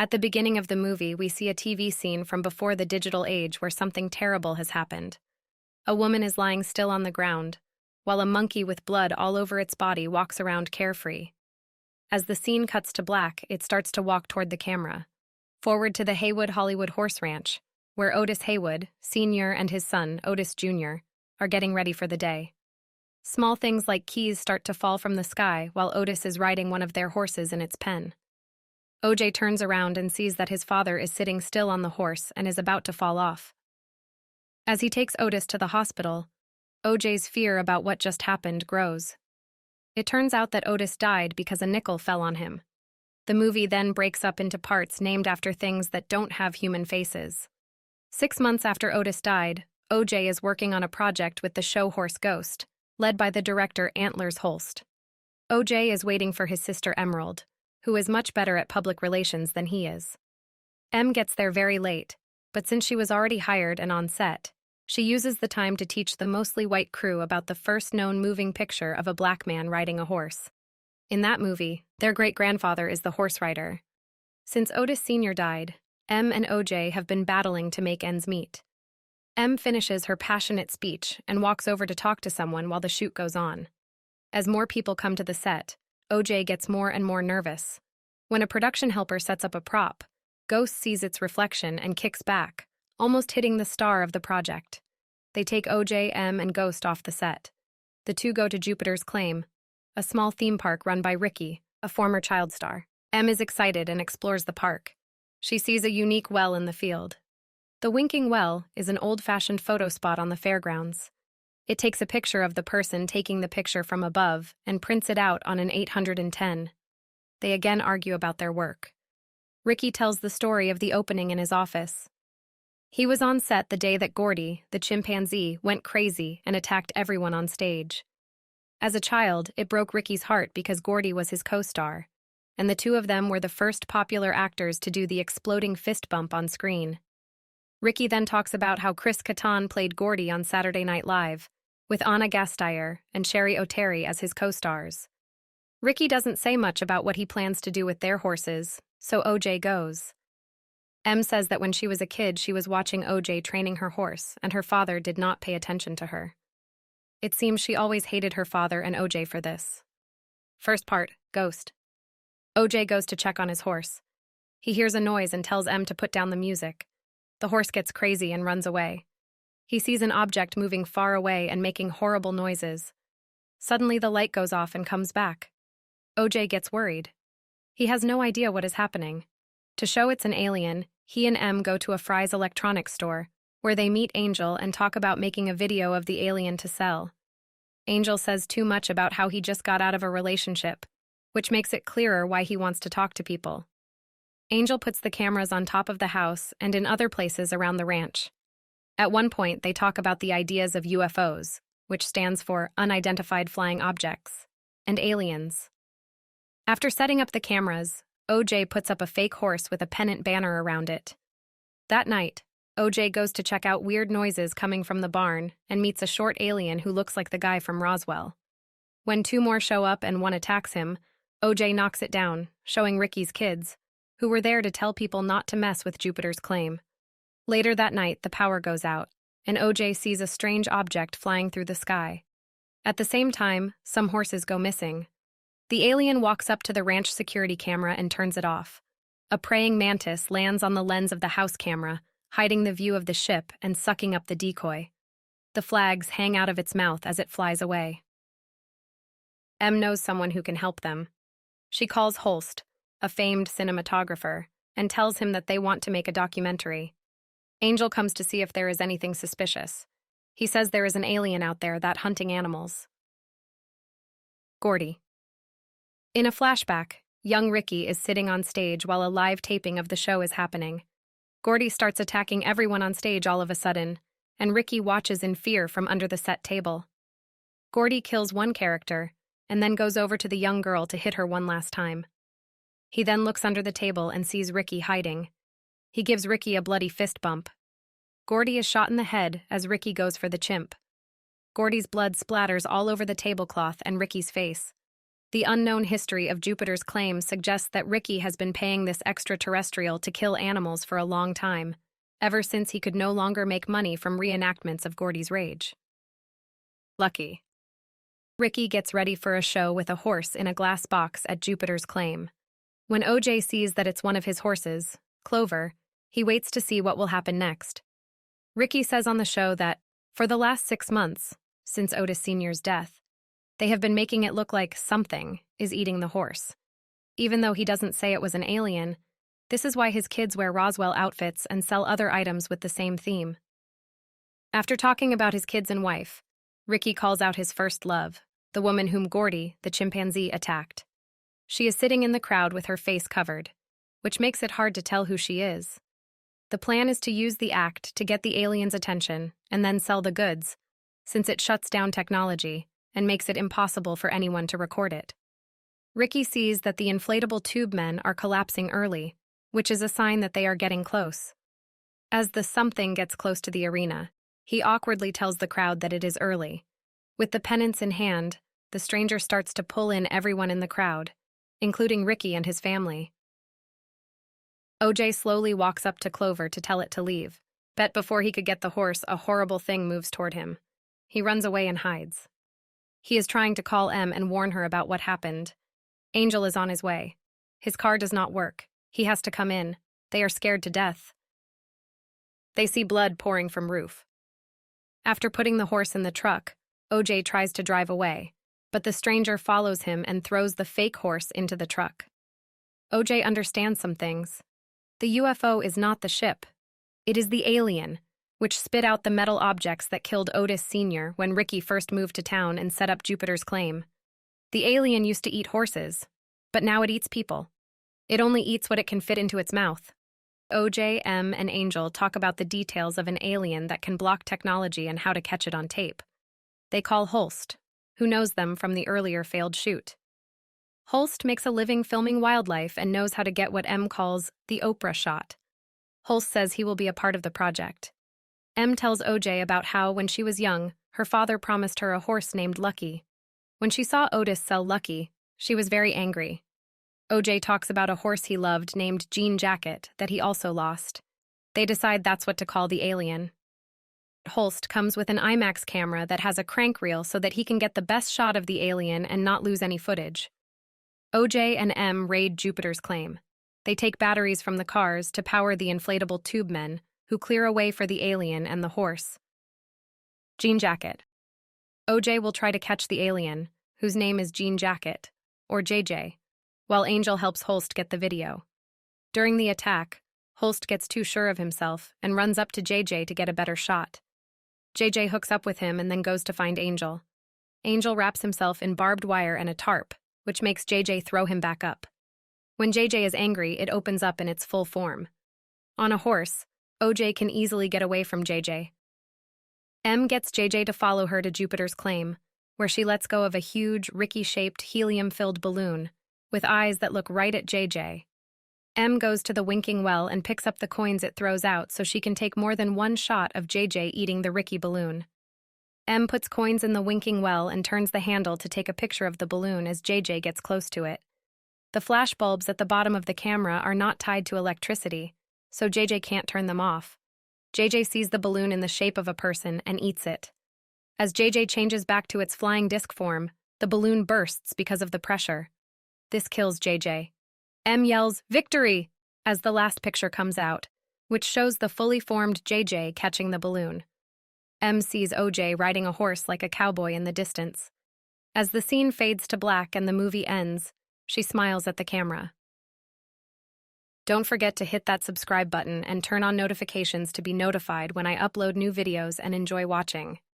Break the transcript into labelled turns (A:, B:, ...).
A: At the beginning of the movie, we see a TV scene from before the digital age where something terrible has happened. A woman is lying still on the ground, while a monkey with blood all over its body walks around carefree. As the scene cuts to black, it starts to walk toward the camera, forward to the Haywood Hollywood Horse Ranch, where Otis Haywood, Sr. and his son, Otis Jr., are getting ready for the day. Small things like keys start to fall from the sky while Otis is riding one of their horses in its pen. OJ turns around and sees that his father is sitting still on the horse and is about to fall off. As he takes Otis to the hospital, OJ's fear about what just happened grows. It turns out that Otis died because a nickel fell on him. The movie then breaks up into parts named after things that don't have human faces. 6 months after Otis died, OJ is working on a project with the show Horse Ghost, led by the director Antlers Holst. OJ is waiting for his sister Emerald, who is much better at public relations than he is. Em gets there very late, but since she was already hired and on set, she uses the time to teach the mostly white crew about the first known moving picture of a black man riding a horse. In that movie, their great-grandfather is the horse rider. Since Otis Sr. died, Em and OJ have been battling to make ends meet. Em finishes her passionate speech and walks over to talk to someone while the shoot goes on. As more people come to the set, OJ gets more and more nervous. When a production helper sets up a prop, Ghost sees its reflection and kicks back, almost hitting the star of the project. They take OJ, Em, and Ghost off the set. The two go to Jupiter's Claim, a small theme park run by Ricky, a former child star. Em is excited and explores the park. She sees a unique well in the field. The Winking Well is an old-fashioned photo spot on the fairgrounds. It takes a picture of the person taking the picture from above and prints it out on an 810. They again argue about their work. Ricky tells the story of the opening in his office. He was on set the day that Gordy, the chimpanzee, went crazy and attacked everyone on stage. As a child, it broke Ricky's heart because Gordy was his co-star, and the two of them were the first popular actors to do the exploding fist bump on screen. Ricky then talks about how Chris Kattan played Gordy on Saturday Night Live, with Anna Gasteyer and Sherry O'Terry as his co-stars. Ricky doesn't say much about what he plans to do with their horses, so OJ goes. Em says that when she was a kid, she was watching OJ training her horse, and her father did not pay attention to her. It seems she always hated her father and OJ for this. First part, Ghost. OJ goes to check on his horse. He hears a noise and tells Em to put down the music. The horse gets crazy and runs away. He sees an object moving far away and making horrible noises. Suddenly the light goes off and comes back. OJ gets worried. He has no idea what is happening. To show it's an alien, he and Em go to a Fry's electronics store, where they meet Angel and talk about making a video of the alien to sell. Angel says too much about how he just got out of a relationship, which makes it clearer why he wants to talk to people. Angel puts the cameras on top of the house and in other places around the ranch. At one point, they talk about the ideas of UFOs, which stands for unidentified flying objects, and aliens. After setting up the cameras, OJ puts up a fake horse with a pennant banner around it. That night, OJ goes to check out weird noises coming from the barn and meets a short alien who looks like the guy from Roswell. When two more show up and one attacks him, OJ knocks it down, showing Ricky's kids, who were there to tell people not to mess with Jupiter's Claim. Later that night, the power goes out, and OJ sees a strange object flying through the sky. At the same time, some horses go missing. The alien walks up to the ranch security camera and turns it off. A praying mantis lands on the lens of the house camera, hiding the view of the ship and sucking up the decoy. The flags hang out of its mouth as it flies away. Em knows someone who can help them. She calls Holst, a famed cinematographer, and tells him that they want to make a documentary. Angel comes to see if there is anything suspicious. He says there is an alien out there that hunting animals. Gordy. In a flashback, young Ricky is sitting on stage while a live taping of the show is happening. Gordy starts attacking everyone on stage all of a sudden, and Ricky watches in fear from under the set table. Gordy kills one character, and then goes over to the young girl to hit her one last time. He then looks under the table and sees Ricky hiding. He gives Ricky a bloody fist bump. Gordy is shot in the head as Ricky goes for the chimp. Gordy's blood splatters all over the tablecloth and Ricky's face. The unknown history of Jupiter's claim suggests that Ricky has been paying this extraterrestrial to kill animals for a long time, ever since he could no longer make money from reenactments of Gordy's rage. Lucky. Ricky gets ready for a show with a horse in a glass box at Jupiter's claim. When OJ sees that it's one of his horses, Clover, he waits to see what will happen next. Ricky says on the show that, for the last 6 months, since Otis Sr.'s death, they have been making it look like something is eating the horse. Even though he doesn't say it was an alien, this is why his kids wear Roswell outfits and sell other items with the same theme. After talking about his kids and wife, Ricky calls out his first love, the woman whom Gordy, the chimpanzee, attacked. She is sitting in the crowd with her face covered, which makes it hard to tell who she is. The plan is to use the act to get the alien's attention and then sell the goods, since it shuts down technology and makes it impossible for anyone to record it. Ricky sees that the inflatable tube men are collapsing early, which is a sign that they are getting close. As the something gets close to the arena, he awkwardly tells the crowd that it is early. With the pennants in hand, the stranger starts to pull in everyone in the crowd, including Ricky and his family. OJ slowly walks up to Clover to tell it to leave, but before he could get the horse, a horrible thing moves toward him. He runs away and hides. He is trying to call Em and warn her about what happened. Angel is on his way. His car does not work. He has to come in. They are scared to death. They see blood pouring from roof. After putting the horse in the truck, OJ tries to drive away, but the stranger follows him and throws the fake horse into the truck. OJ understands some things. The UFO is not the ship. It is the alien, which spit out the metal objects that killed Otis Sr. when Ricky first moved to town and set up Jupiter's claim. The alien used to eat horses, but now it eats people. It only eats what it can fit into its mouth. OJ, Em, and Angel talk about the details of an alien that can block technology and how to catch it on tape. They call Holst, who knows them from the earlier failed shoot. Holst makes a living filming wildlife and knows how to get what Em calls the Oprah shot. Holst says he will be a part of the project. Em tells OJ about how, when she was young, her father promised her a horse named Lucky. When she saw Otis sell Lucky, she was very angry. OJ talks about a horse he loved named Jean Jacket that he also lost. They decide that's what to call the alien. Holst comes with an IMAX camera that has a crank reel so that he can get the best shot of the alien and not lose any footage. OJ and Em raid Jupiter's claim. They take batteries from the cars to power the inflatable tube men, who clear a way for the alien and the horse. Jean Jacket. OJ will try to catch the alien, whose name is Jean Jacket, or JJ, while Angel helps Holst get the video. During the attack, Holst gets too sure of himself and runs up to JJ to get a better shot. JJ hooks up with him and then goes to find Angel. Angel wraps himself in barbed wire and a tarp, which makes JJ throw him back up. When JJ is angry, it opens up in its full form. On a horse, OJ can easily get away from JJ. Em gets JJ to follow her to Jupiter's claim, where she lets go of a huge, Ricky-shaped, helium-filled balloon, with eyes that look right at JJ. Em goes to the winking well and picks up the coins it throws out so she can take more than one shot of JJ eating the Ricky balloon. Em puts coins in the winking well and turns the handle to take a picture of the balloon as JJ gets close to it. The flash bulbs at the bottom of the camera are not tied to electricity, so JJ can't turn them off. JJ sees the balloon in the shape of a person and eats it. As JJ changes back to its flying disc form, the balloon bursts because of the pressure. This kills JJ. Em yells, "Victory!" as the last picture comes out, which shows the fully formed JJ catching the balloon. Em sees OJ riding a horse like a cowboy in the distance. As the scene fades to black and the movie ends, she smiles at the camera. Don't forget to hit that subscribe button and turn on notifications to be notified when I upload new videos and enjoy watching.